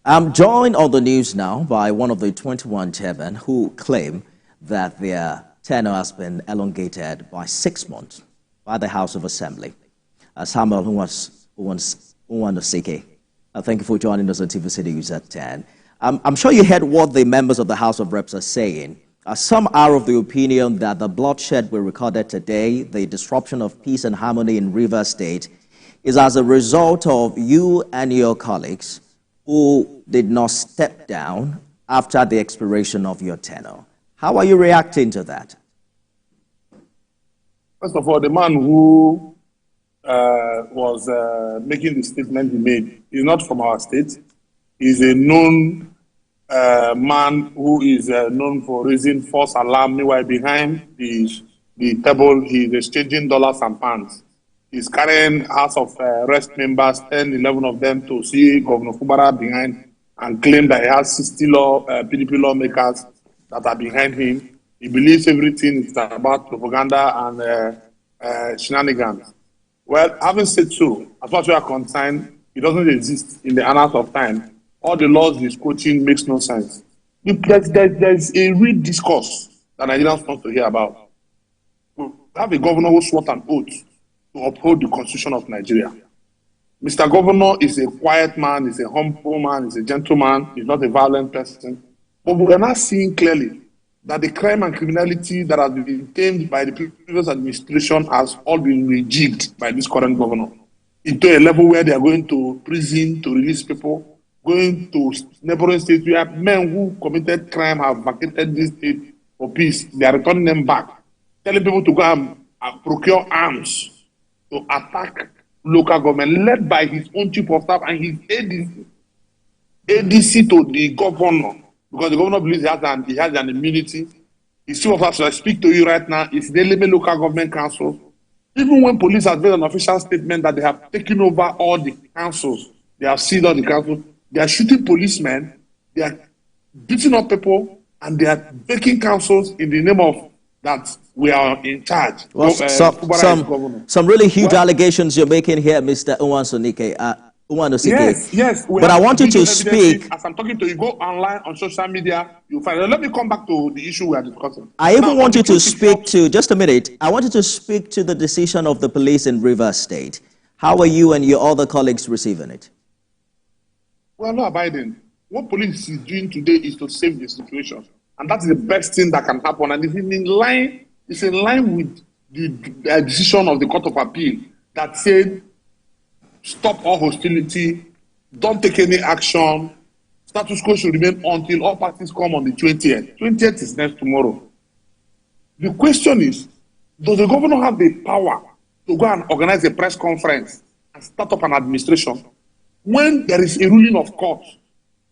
I'm joined on the news now by one of the 21 chairmen who claim that their tenure has been elongated by 6 months by the House of Assembly. Samuel Nwanosike, thank you for joining us on TVC News at 10. I'm sure you heard what the members of the House of Reps are saying. Some are of the opinion that the bloodshed we recorded today, the disruption of peace and harmony in Rivers State, is as a result of you and your colleagues who did not step down after the expiration of your tenure. How are you reacting to that? First of all, the man who was making the statement he made is not from our state. He's a known man who is known for raising false alarm. Meanwhile, behind the table, he's exchanging dollars and pounds. He's carrying House of Rest members, 10, 11 of them, to see Governor Fubara behind and claim that he has 60 PDP lawmakers that are behind him. He believes everything is about propaganda and shenanigans. Well, having said so, as far as we are concerned, it doesn't exist in the annals of time. All the laws he's quoting makes no sense. There's a real discourse that Nigerians want to hear about. We have a governor who swore an oath to uphold the Constitution of Nigeria. Mr. Governor is a quiet man, he's a humble man, he's a gentleman, he's not a violent person. But we are not seeing clearly that the crime and criminality that has been tamed by the previous administration has all been rejigged by this current governor into a level where they are going to prison to release people, going to neighboring states where men who committed crime have vacated this state for peace. They are returning them back, telling people to go and procure arms to attack local government, led by his own chief of staff and his ADC to the governor, because the governor believes he has an immunity. His chief of staff, I speak to you right now, is the Eleme Local Government Council. Even when police has made an official statement that they have taken over all the councils, they have seized all the councils, they are shooting policemen, they are beating up people, and they are taking councils in the name of that we are in charge. Well, some really huge allegations you're making here, Mr. Nwanosike. Yes. But I want you to speak. As I'm talking to you, go online on social media, you'll find it. Let me come back to the issue we are discussing. I even want you to speak to, just a minute, I want you to speak to the decision of the police in Rivers State. How are you and your other colleagues receiving it? Well, no, Biden. What police is doing today is to save the situation. And that's the best thing that can happen. And it's in line with the decision of the Court of Appeal that said, stop all hostility, don't take any action, status quo should remain until all parties come on the 20th. 20th is next tomorrow. The question is, does the governor have the power to go and organize a press conference and start up an administration when there is a ruling of court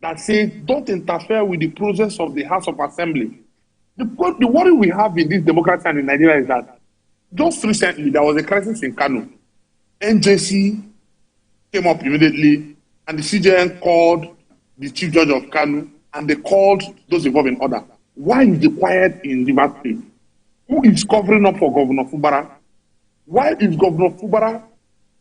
that says don't interfere with the process of the House of Assembly? The worry we have in this democracy and in Nigeria is that just recently there was a crisis in Kano. NJC came up immediately, and the CJN called the Chief Judge of Kano, and they called those involved in order. Why is the quiet in Rivers State? Who is covering up for Governor Fubara? Why is Governor Fubara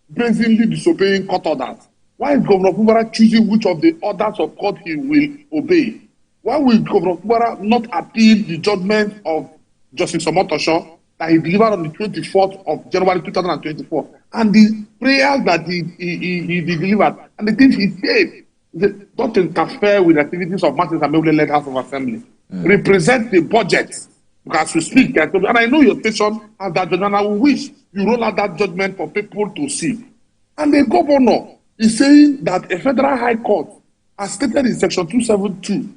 brazenly disobeying court orders? Why is Governor Fubara choosing which of the orders of court he will obey? Why will Governor Fubara not appeal the judgment of Justice Omotosho that he delivered on the 24th of January 2024? And the prayers that he delivered and the things he said, don't interfere with activities of Martin Assembly-led House of Assembly. Represent the budget. Because we speak, and I know your station has that judgment, and I wish you roll out that judgment for people to see. And the governor is saying that a federal high court has stated in section 272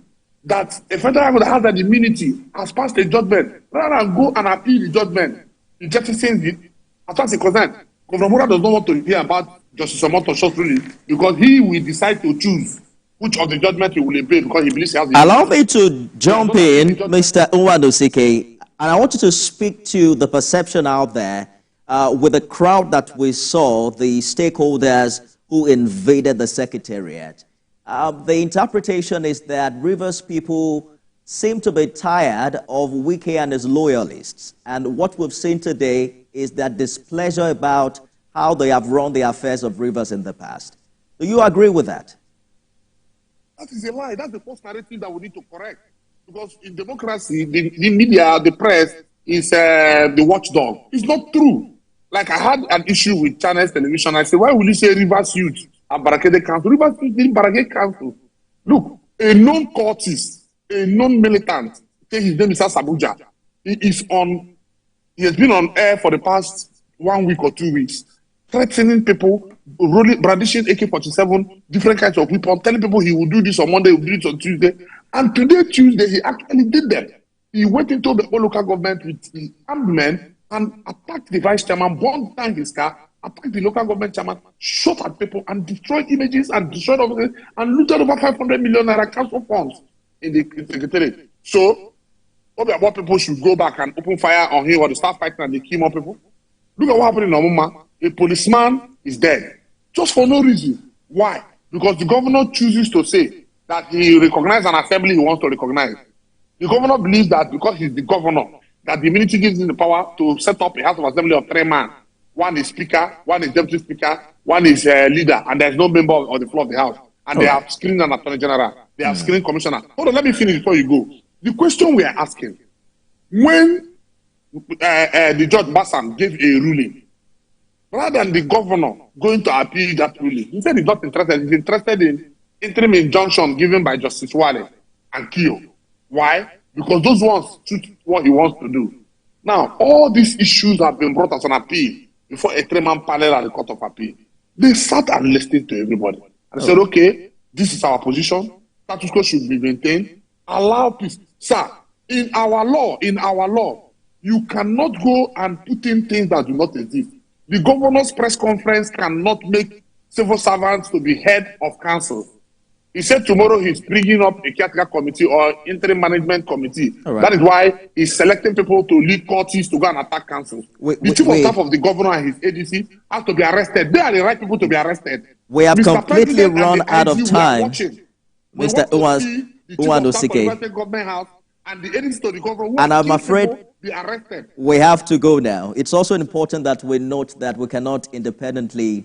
that a federal high court that has an immunity has passed a judgment. Rather than go and appeal the judgment, the justice says it, as far as it's concerned, Governor Mura does not want to hear about Justice Omotosho's ruling because he will decide to choose which of the judgment he will obey because he believes he has the... Allow me to jump in, Mr. Nwanosike, and I want you to speak to the perception out there with the crowd that we saw, the stakeholders who invaded the Secretariat. The interpretation is that Rivers people seem to be tired of Wike and his loyalists. And what we've seen today is that displeasure about how they have run the affairs of Rivers in the past. Do you agree with that? That is a lie. That's the false narrative that we need to correct. Because in democracy, the media, the press is the watchdog. It's not true. Like I had an issue with Channels Television. I said, why will you say Rivers Youth and Barakede Council? Rivers Youth didn't Barakede Council. Look, a known cultist, a known militant, say his name is Asabuja. He has been on air for the past 1 week or 2 weeks, threatening people, brandishing AK-47, different kinds of weapons, telling people he will do this on Monday, he will do it on Tuesday. And today, Tuesday, he actually did them. He went into the whole local government with the armed men and attacked the vice chairman, burned down his car, attacked the local government chairman, shot at people, and destroyed images and destroyed offices, and looted over 500 million naira council funds in the secretariat. So, what people should go back and open fire on him or they start fighting and they kill more people? Look at what happened in Omuma. A policeman is dead. Just for no reason. Why? Because the governor chooses to say that he recognizes an assembly he wants to recognize. The governor believes that because he's the governor, that the military gives him the power to set up a House of Assembly of 3 men. One is speaker, one is deputy speaker, one is leader, and there's no member on the floor of the House. And they have screened an attorney general. They have screened commissioner. Hold on, let me finish before you go. The question we are asking, when the Judge Bassam gave a ruling, rather than the governor going to appeal that ruling, he said he's not interested. He's interested in interim injunction given by Justice Wale and Kio. Why? Because those ones choose what he wants to do. Now, all these issues have been brought as an appeal before a 3-man panel at the Court of Appeal. They sat and listened to everybody and said, okay, this is our position. Status quo should be maintained. Allow peace. Sir, in our law, you cannot go and put in things that do not exist. The governor's press conference cannot make civil servants to be head of council. He said tomorrow he's bringing up a caretaker committee or interim management committee. Right. That is why he's selecting people to lead courts to go and attack councils. The chief of staff of the governor and his agency has to be arrested. They are the right people to be arrested. We have completely run out of time. Mr. Nwanosike. And the agency to the governor, and I'm afraid be arrested. We have to go now. It's also important that we note that we cannot independently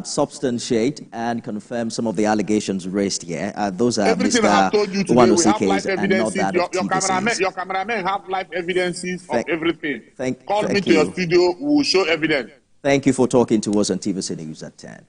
substantiate and confirm some of the allegations raised here. Those are everything Mr. I have told you today, Nwanosike's and not that of TVC's. Your cameramen have live evidences of everything. Call me to your studio, we will show evidence. Thank you for talking to us on TVC News at 10.